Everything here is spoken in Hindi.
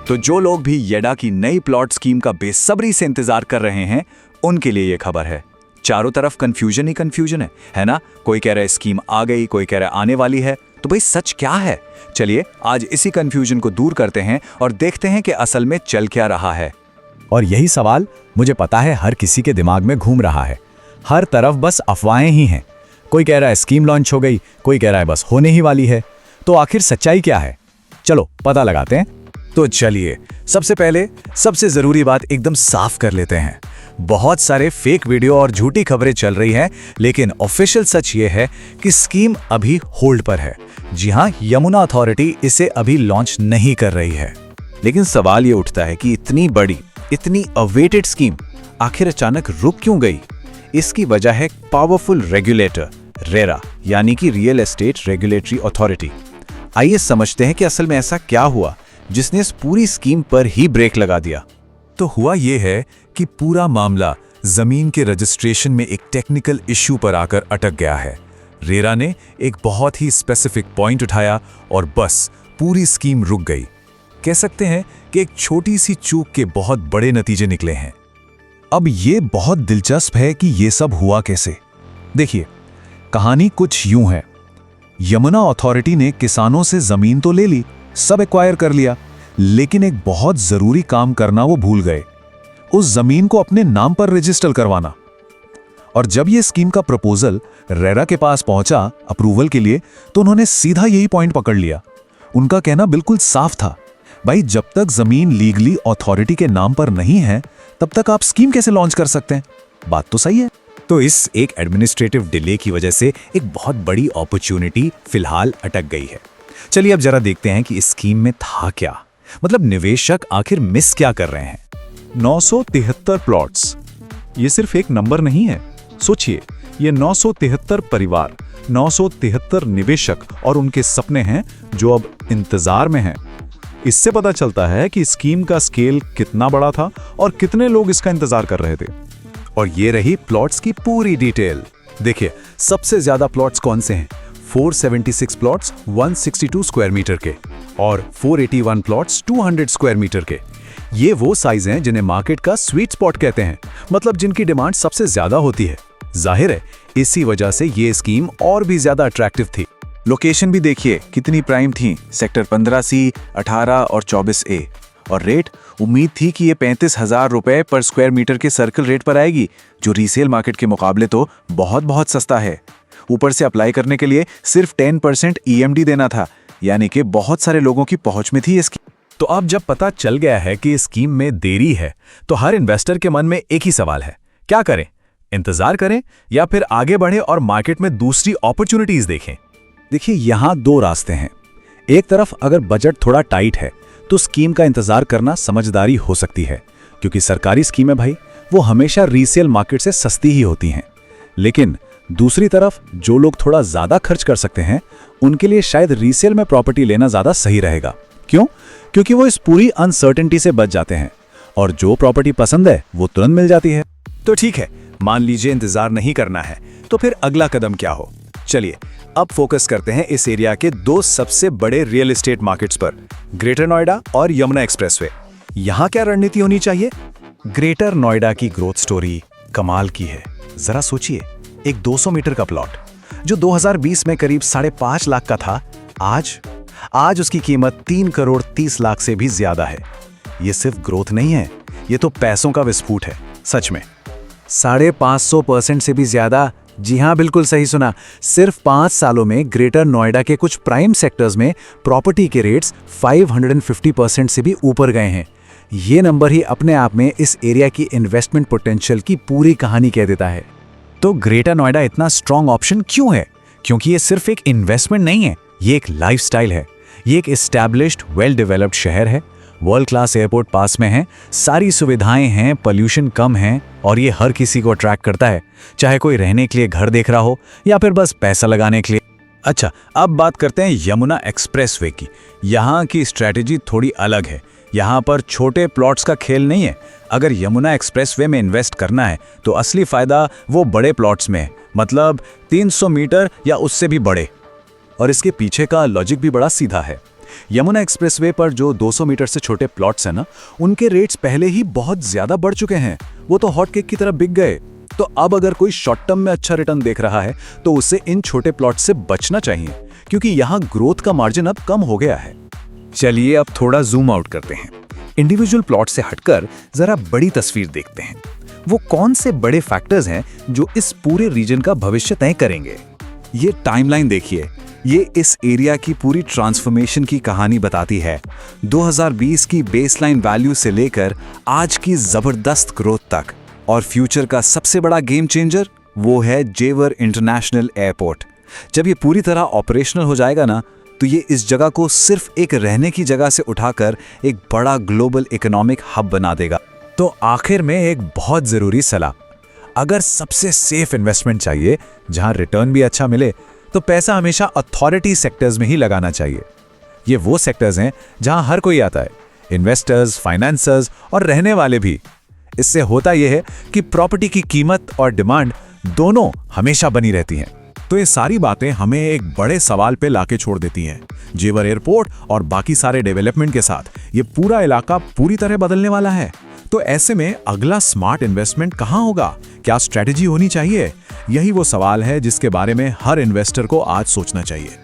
तो जो लोग भी येडा की नई प्लॉट स्कीम का बेसब्री से इंतजार कर रहे हैं, उनके लिए ये खबर है। चारों तरफ कंफ्यूजन ही कंफ्यूजन है ना? कोई कह रहा है स्कीम आ गई, कोई कह रहा है आने वाली है। तो भाई सच क्या है? चलिए आज इसी कंफ्यूजन को दूर करते हैं और देखते हैं कि असल में चल क्या रहा है। और यही सवाल मुझे पता है हर किसी के दिमाग में घूम रहा है। हर तरफ बस अफवाहें ही हैं। कोई कह रहा है स्कीम लॉन्च हो गई, कोई कह रहा है बस होने ही वाली है। तो आखिर सच्चाई क्या है? चलो पता लगाते हैं। तो चलिए सबसे पहले सबसे जरूरी बात एकदम साफ कर लेते हैं। बहुत सारे फेक वीडियो और झूठी खबरें चल रही हैं, लेकिन ऑफिशियल सच ये है कि स्कीम अभी होल्ड पर है। जी हाँ, यमुना अथॉरिटी इसे अभी लॉन्च नहीं कर रही है। लेकिन सवाल ये उठता है कि इतनी बड़ी, इतनी अवेटेड स्कीम आखिर अचानक रुक क्यों गई? इसकी वजह है पावरफुल रेगुलेटर रेरा, यानी कि रियल एस्टेट रेगुलेटरी अथॉरिटी। आइए समझते हैं कि असल में ऐसा क्या हुआ जिसने इस पूरी स्कीम पर ही ब्रेक लगा दिया। तो हुआ यह है कि पूरा मामला जमीन के रजिस्ट्रेशन में एक टेक्निकल इश्यू पर आकर अटक गया है। रेरा ने एक बहुत ही स्पेसिफिक पॉइंट उठाया और बस पूरी स्कीम रुक गई। कह सकते हैं कि एक छोटी सी चूक के बहुत बड़े नतीजे निकले हैं। अब ये बहुत दिलचस्प है कि ये सब हुआ कैसे। देखिए, कहानी कुछ यूं है। यमुना अथॉरिटी ने किसानों से जमीन तो ले ली, सब एक्वायर कर लिया, लेकिन एक बहुत जरूरी काम करना वो भूल गए, उस जमीन को अपने नाम पर रजिस्टर करवाना। और जब ये स्कीम का प्रपोजल रेरा के पास पहुंचा अप्रूवल के लिए, तो उन्होंने सीधा यही पॉइंट पकड़ लिया। उनका कहना बिल्कुल साफ था, भाई जब तक जमीन लीगली अथॉरिटी के नाम पर नहीं है, तब तक आप स्कीम कैसे लॉन्च कर सकते हैं? बात तो सही है। तो इस एक एडमिनिस्ट्रेटिव डिले की वजह से एक बहुत बड़ी अपॉर्चुनिटी फिलहाल अटक गई है। चलिए अब जरा देखते हैं कि इस स्कीम में था क्या, मतलब निवेशक आखिर मिस क्या कर रहे हैं। 973 प्लॉट्स, ये सिर्फ एक नंबर नहीं है। सोचिए, ये 973 परिवार, 973 निवेशक और उनके सपने हैं जो अब इंतजार में हैं। इससे पता चलता है कि स्कीम का स्केल कितना बड़ा था और कितने लोग इसका इंतजार कर रहे थे। और ये रही प्लॉट्स की पूरी डिटेल। देखिए, सबसे ज्यादा प्लॉट्स कौन से हैं? 476 प्लॉट्स 162 स्क्वायर मीटर के और 481 प्लॉट्स 200 स्क्वायर मीटर के। ये वो साइज हैं जिन्हें मार्केट का स्वीट स्पॉट कहते हैं, मतलब जिनकी डिमांड सबसे ज्यादा होती है। जाहिर है इसी वजह से ये स्कीम और भी ज्यादा अट्रैक्टिव थी। लोकेशन भी देखिए कितनी प्राइम थी, सेक्टर 15C, 18 और 24A। और रेट, उम्मीद थी कि ये 35,000 रुपए पर स्क्वायर मीटर के सर्कल रेट पर आएगी, जो रीसेल मार्केट के मुकाबले तो बहुत सस्ता है। ऊपर से अप्लाई करने के लिए सिर्फ 10% EMD देना था, यानी कि बहुत सारे लोगों की पहुंच में थी इसकी। तो अब जब पता चल गया है कि इस स्कीम में देरी है, तो हर इन्वेस्टर के मन में एक ही सवाल है, क्या करें? इंतजार करें या फिर आगे बढ़े और मार्केट में दूसरी अपॉर्चुनिटीज देखें? देखिए, यहाँ दो रास्ते हैं। एक तरफ अगर बजट थोड़ा टाइट है तो स्कीम का इंतजार करना समझदारी हो सकती है, क्योंकि सरकारी स्कीमें भाई वो हमेशा रीसेल मार्केट से सस्ती ही होती हैं। लेकिन दूसरी तरफ जो लोग थोड़ा ज्यादा खर्च कर सकते हैं, उनके लिए शायद रीसेल में प्रॉपर्टी लेना ज्यादा सही रहेगा। क्यों? क्योंकि वो इस पूरी अनसर्टेनिटी से बच जाते हैं और जो प्रॉपर्टी पसंद है वो तुरंत मिल जाती है। तो ठीक है, मान लीजिए इंतजार नहीं करना है, तो फिर अगला कदम क्या हो? चलिए अब फोकस करते हैं इस एरिया के दो सबसे बड़े रियल एस्टेट मार्केट्स पर, ग्रेटर नोएडा और यमुना एक्सप्रेसवे। यहाँ क्या रणनीति होनी चाहिए? ग्रेटर नोएडा की ग्रोथ स्टोरी कमाल की है। जरा सोचिए, एक 200 मीटर का प्लॉट जो 2020 में करीब 5.5 लाख का था, आज उसकी कीमत 3 करोड़ 30 लाख से भी ज्यादा है। ये सिर्फ ग्रोथ नहीं है, ये तो पैसों का विस्फोट है। सच में 550% से भी ज्यादा। जी हाँ, बिल्कुल सही सुना। सिर्फ 5 सालों में ग्रेटर नोएडा के कुछ प्राइम सेक्टर्स में प्रॉपर्टी के रेट्स 550% से भी ऊपर गए हैं। ये नंबर ही अपने आप में इस एरिया की इन्वेस्टमेंट पोटेंशियल की पूरी कहानी कह देता है। तो ग्रेटर नोएडा इतना स्ट्रॉन्ग ऑप्शन क्यों है? क्योंकि ये सिर्फ एक इन्वेस्टमेंट नहीं है, ये एक लाइफस्टाइल है। ये एक एस्टैब्लिश्ड वेल डेवलप्ड शहर है, वर्ल्ड क्लास एयरपोर्ट पास में है, सारी सुविधाएं हैं, पोल्यूशन कम है और ये हर किसी को अट्रैक्ट करता है, चाहे कोई रहने के लिए घर देख रहा हो या फिर बस पैसा लगाने के लिए। अच्छा, अब बात करते हैं यमुना एक्सप्रेसवे की। यहाँ की स्ट्रैटेजी थोड़ी अलग है। यहाँ पर छोटे प्लॉट्स का खेल नहीं है। अगर यमुना एक्सप्रेसवे में इन्वेस्ट करना है तो असली फायदा वो बड़े प्लॉट्स में है, मतलब 300 मीटर या उससे भी बड़े। और इसके पीछे का लॉजिक भी बड़ा सीधा है। यमुना एक्सप्रेसवे पर जो 200 मीटर से छोटे प्लॉट्स हैं ना, उनके रेट्स पहले ही बहुत ज्यादा बढ़ चुके हैं। वो तो हॉट केक की तरह बिक गए। तो अब अगर कोई शॉर्ट टर्म में अच्छा रिटर्न देख रहा है तो उसे इन छोटे प्लॉट से बचना चाहिए, क्योंकि यहाँ ग्रोथ का मार्जिन अब कम हो गया है। चलिए अब थोड़ा जूम आउट करते हैं। इंडिविजुअल प्लॉट से हटकर जरा बड़ी तस्वीर देखते हैं। वो कौन से बड़े फैक्टर्स हैं जो इस पूरे रीजन का भविष्य तय करेंगे? ये टाइमलाइन देखिए, ये इस एरिया की पूरी ट्रांसफॉर्मेशन की कहानी बताती है। 2020 की बेसलाइन वैल्यू से लेकर आज की जबरदस्त ग्रोथ तक। और फ्यूचर का सबसे बड़ा गेम चेंजर वो है जेवर इंटरनेशनल एयरपोर्ट। जब ये पूरी तरह ऑपरेशनल हो जाएगा ना, तो ये इस जगह को सिर्फ एक रहने की जगह से उठाकर एक बड़ा ग्लोबल इकोनॉमिक हब बना देगा। तो आखिर में एक बहुत जरूरी सलाह, अगर सबसे सेफ इन्वेस्टमेंट चाहिए जहां रिटर्न भी अच्छा मिले, तो पैसा हमेशा अथॉरिटी सेक्टर्स में ही लगाना चाहिए। ये वो सेक्टर्स हैं जहां हर कोई आता है, इन्वेस्टर्स, फाइनेंसर्स और रहने वाले भी। इससे होता यह है कि प्रॉपर्टी की कीमत और डिमांड दोनों हमेशा बनी रहती हैं। तो ये सारी बातें हमें एक बड़े सवाल पे लाके छोड़ देती हैं। जेवर एयरपोर्ट और बाकी सारे डेवलपमेंट के साथ ये पूरा इलाका पूरी तरह बदलने वाला है। तो ऐसे में अगला स्मार्ट इन्वेस्टमेंट कहाँ होगा? क्या स्ट्रेटजी होनी चाहिए? यही वो सवाल है जिसके बारे में हर इन्वेस्टर को आज सोचना चाहिए।